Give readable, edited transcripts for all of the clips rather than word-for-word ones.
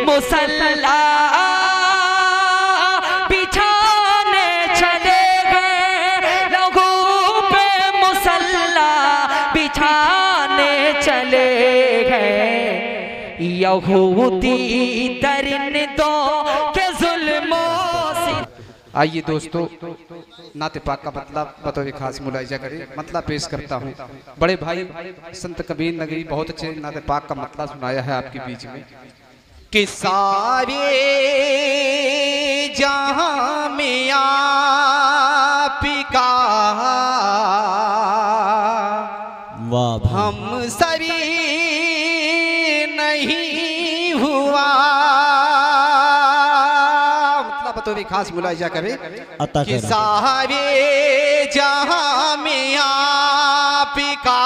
मुसल्ला बिछाने चले गए, लहू पे मुसल्ला बिछाने चले गए, यहूदी दरिंदों के जुल्मों से। आइए दोस्तों, नाते पाक का मतलब बतौर खास मुलाहिजा करें। मतलब पेश करता हूँ। बड़े भाई संत कबीर नगरी बहुत अच्छे नाते पाक का मतलब सुनाया है आपके बीच में कि सारे जहां में आपका हम सरी नहीं हुआ। मतलब तो भी खास मुलाहिजा करे कि सारे जहां में आपका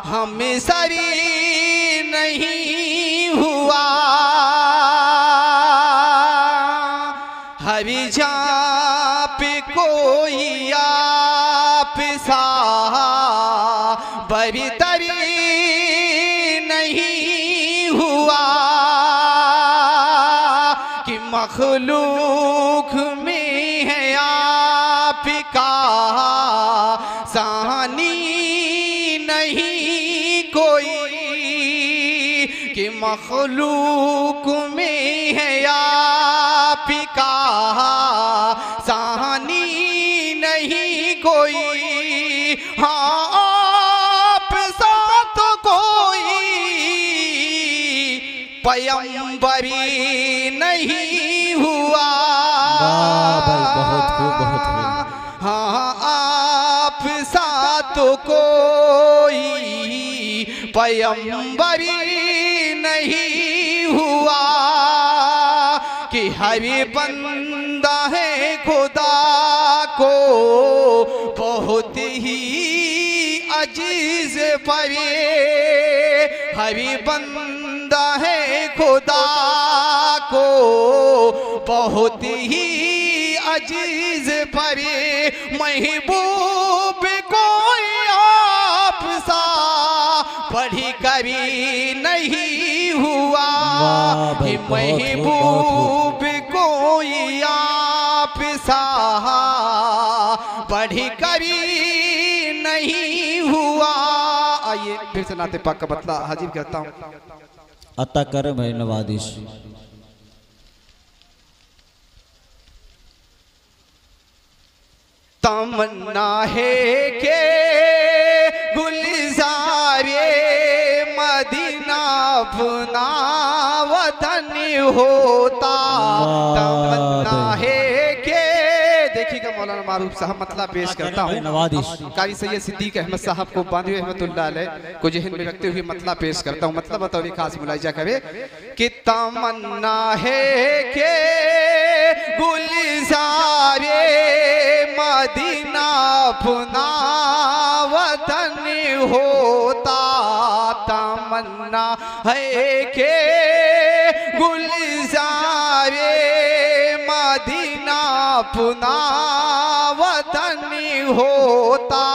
हम सरी नहीं हुआ। हर जहाँ पे कोई आप सा बरतरी नहीं हुआ कि मखलूक में है आपका सानी नहीं कोई, कि मखलूक में है आपका सानी नहीं कोई। हाँ पैगंबरी नहीं हुआ। बहुत खूब, बहुत खूब। हाँ आप सा तो कोई पैगंबरी नहीं हुआ कि हर बंदा है खुदा को बहुत ही अजीज परे। हर बंदा है खुदा को बहुत ही अजीज परे। महबूब कोई आप सा पढ़ी कभी नहीं हुआ कि महबूब कोई आप सा पढ़ी कभी नहीं हुआ। आइए फिर से नाते पाक का बतला हाजिर करता हूँ। अता कर भाई नवादिश। तमन्ना है के गुलजारे मदीना अपना वतन होता। तमन्ना है के, देखिएगा मौलाना मारूफ साहब मतलब पेश करता हूँ। कारी सैयद सिद्दीक अहमद साहब को बांधे रहमतुल्लाह अलैह को जहन में रखते हुए मतलब पेश करता हूँ। मतलब बतौर खास मुलाहिजा करे कि तमन्ना है के गुलजारे मदीना अपना वतन होता। तमन्ना है के गुलजारे मदीना अपना वतन होता।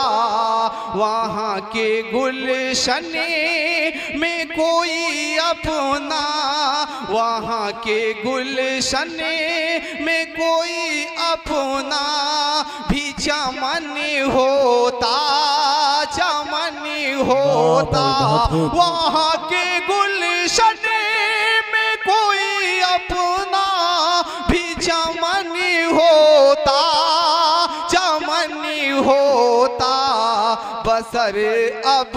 वहाँ के गुलशन में कोई अपना, वहाँ के गुलशन में कोई अपना भी चमन होता, चमन होता। वहाँ के गुलशन में कोई अपना भी चमन होता, चमन होता। बसर अब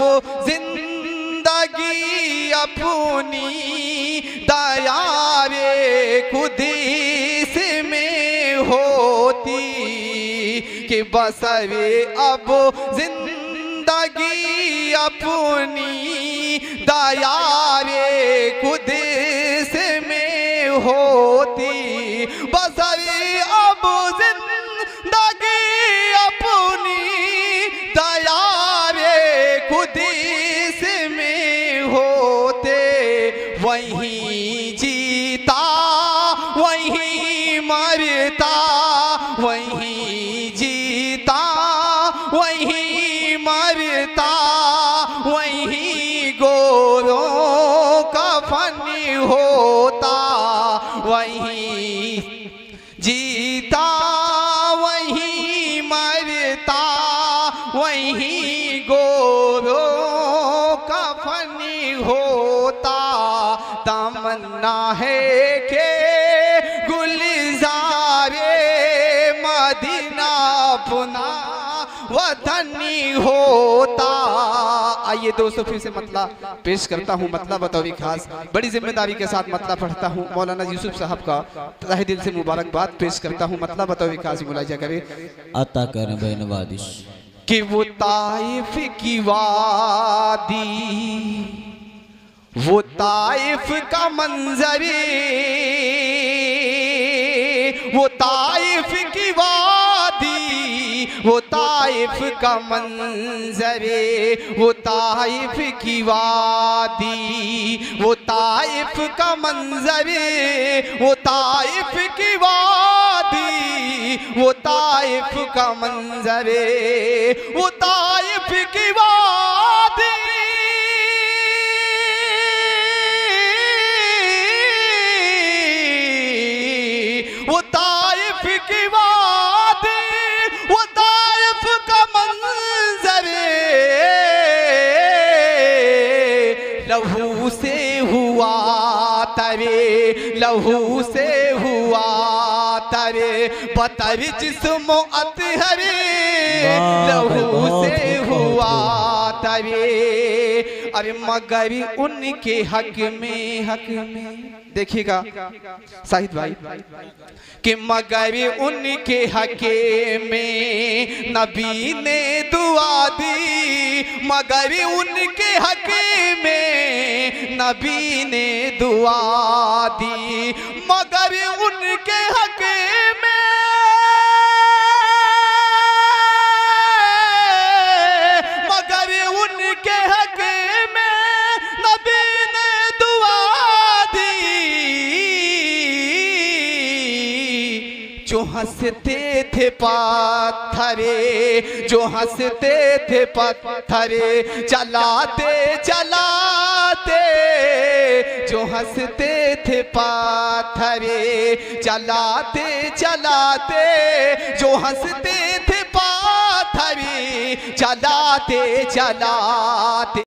जिंदगी अपनी दयारे खुदीस में होती कि बसर अब जिंदगी अपनी दयारे खुदीस में होती। बसर अब जिंदगी अपनी दयारे खुदीस में होते। वहीं जीता वहीं मरता, वहीं जीता वहीं मरता। वहीं गोरों का फन होता, वहीं जीता वहीं मरता, वहीं गोरों का फनी होता। तमन्ना है कि गुलजारे मदीना अपना वतनी होता। आइए दोस्तों फिर से मतलब पेश करता हूँ, मतलब बतौरी खास बड़ी जिम्मेदारी के साथ मतलब पढ़ता हूँ। मौलाना यूसुफ साहब का तहे दिल से मुबारकबाद पेश करता हूँ, मतलब बतौरी खास मुलाजा करे अता कर भाई नवादिश। कि वो ताइफ की वादी, वो ताइफ का मंजरे, वो ताइफ की वादी, वो ताइफ का मंजरे, वो ताइफ की वादी, वो ताइफ का मंजरे, वो ताइफ की वादी, वो ताइफ का मंजरे, वो ताइफ की वादी, वो ताइफ की वादी, वो ताइफ का मंजरे, लहू से हुआ तरे, लहू से हुआ तरे, बतर जिस्म अतहरे, लहू से हुआ तरे। अरे मगर उनके हक में देखिएगा साहिद भाई कि मगर उनके हके में नबी ने दुआ दी, मगर उनके हके में नबी ने दुआ दी, मगर उनके हके में जो हंसते थे पत्थरे, जो हंसते थे पत्थरे, चलाते चलाते, जो हंसते थे पत्थरे, चलाते चलाते, जो हंसते थे पत्थरे, चलाते चलाते।